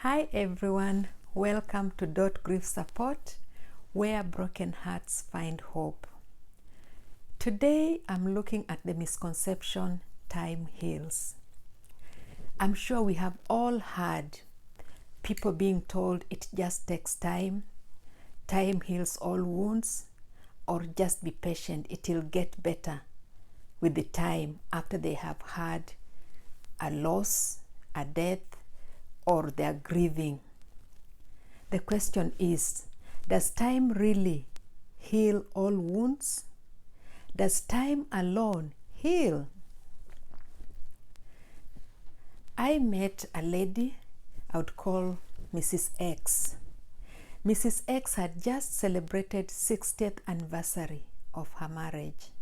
Hi everyone, welcome to Grieve Support, where broken hearts find hope. Today I'm looking at the misconception, time heals. I'm sure we have all heard people being told it just takes time heals all wounds, or just be patient, it will get better with the time after they have had a loss, a death, or they are grieving. The question is, does time really heal all wounds? Does time alone heal? I met a lady I would call Mrs. X. Mrs. X had just celebrated 60th anniversary of her marriage.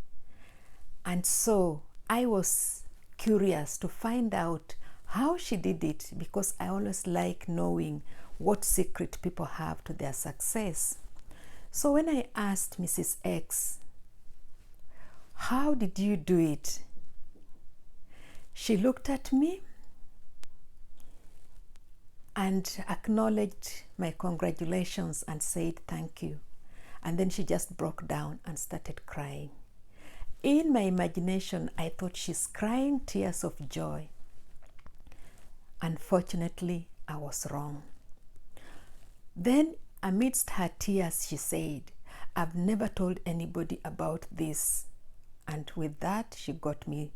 And so I was curious to find out how she did it, because I always like knowing what secret people have to their success. So when I asked Mrs. X, how did you do it? She looked at me and acknowledged my congratulations and said thank you. And then she just broke down and started crying. In my imagination, I thought she's crying tears of joy. Unfortunately, I was wrong. Then, amidst her tears, she said, I've never told anybody about this. And with that, she got me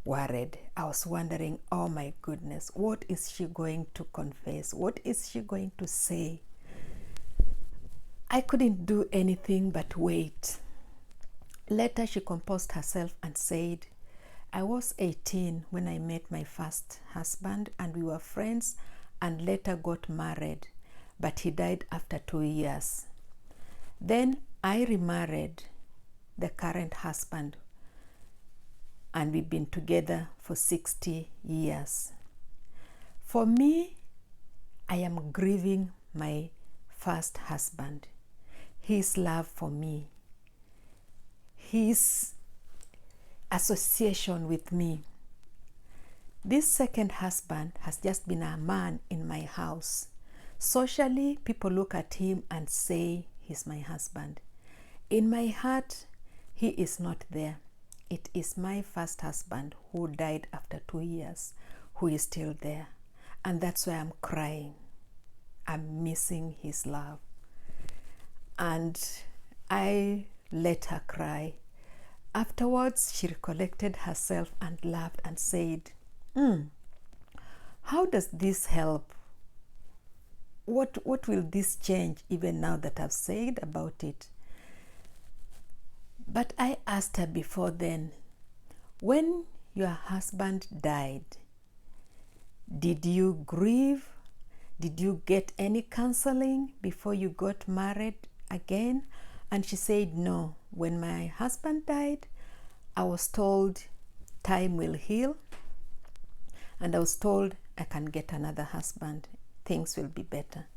worried. I was wondering, oh my goodness, what is she going to confess? What is she going to say? I couldn't do anything but wait. Later, she composed herself and said, I was 18 when I met my first husband, and we were friends and later got married, but he died after 2 years. Then I remarried the current husband, and we've been together for 60 years. For me, I am grieving my first husband, his love for me, his association with me. This second husband has just been a man in my house. Socially, people look at him and say he's my husband. In my heart, he is not there. It is my first husband who died after 2 years who is still there. And that's why I'm crying. I'm missing his love. And I let her cry. Afterwards, she recollected herself and laughed and said, how does this help? What will this change even now that I've said about it? But I asked her before then, when your husband died, did you grieve? Did you get any counseling before you got married again? And she said, no. When my husband died, I was told time will heal. And I was told I can get another husband. Things will be better.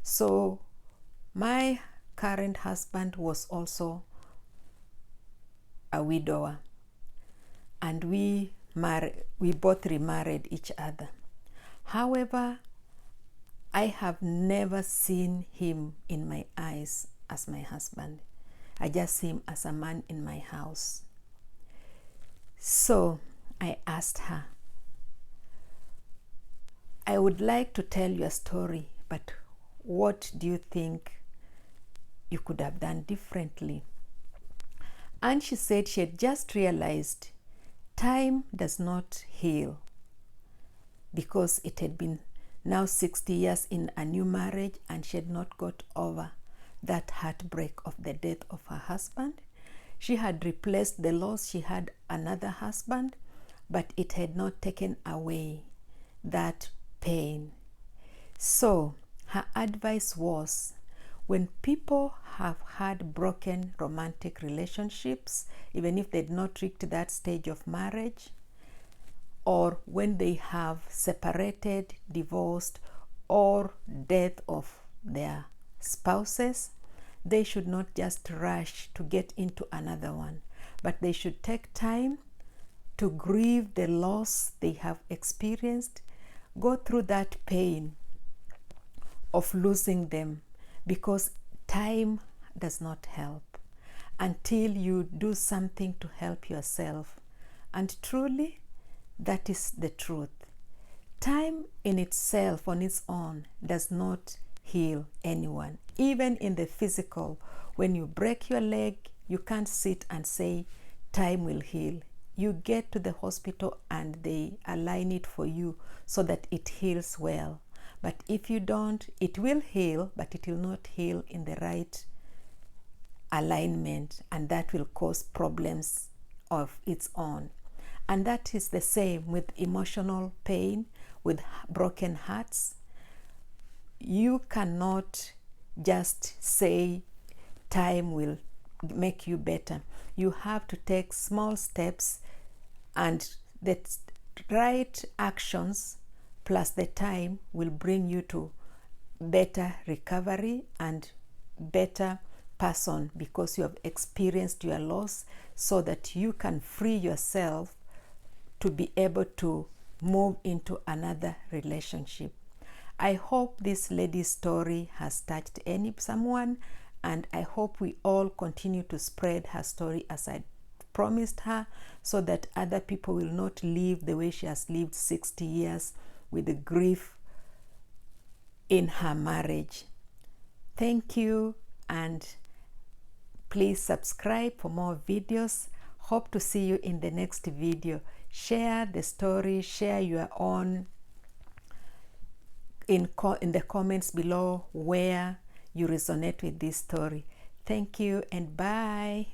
So my current husband was also a widower. And we both remarried each other. However, I have never seen him in my eyes as my husband. I just see him as a man in my house. So I asked her, I would like to tell you a story, but what do you think you could have done differently? And she said she had just realized time does not heal, because it had been now 60 years in a new marriage and she had not got over that heartbreak of the death of her husband. She had replaced the loss. She had another husband, but it had not taken away that pain. So her advice was, when people have had broken romantic relationships, even if they did not reach that stage of marriage, or when they have separated, divorced, or death of their spouses, they should not just rush to get into another one, but they should take time to grieve the loss they have experienced, go through that pain, of losing them, because time does not help until you do something to help yourself. And truly, that is the truth. Time in itself, on its own, does not heal anyone. Even in the physical, when you break your leg, you can't sit and say, time will heal. You get to the hospital and they align it for you so that it heals well. But if you don't, it will heal, but it will not heal in the right alignment, and that will cause problems of its own. And that is the same with emotional pain, with broken hearts. You cannot just say time will make you better. You have to take small steps, and the right actions plus the time will bring you to better recovery and better person, because you have experienced your loss, so that you can free yourself to be able to move into another relationship. I hope this lady's story has touched someone, and I hope we all continue to spread her story as I promised her, so that other people will not live the way she has lived 60 years with the grief in her marriage. Thank you, and please subscribe for more videos. Hope to see you in the next video. Share the story, share your own in the comments below where you resonate with this story. Thank you and bye.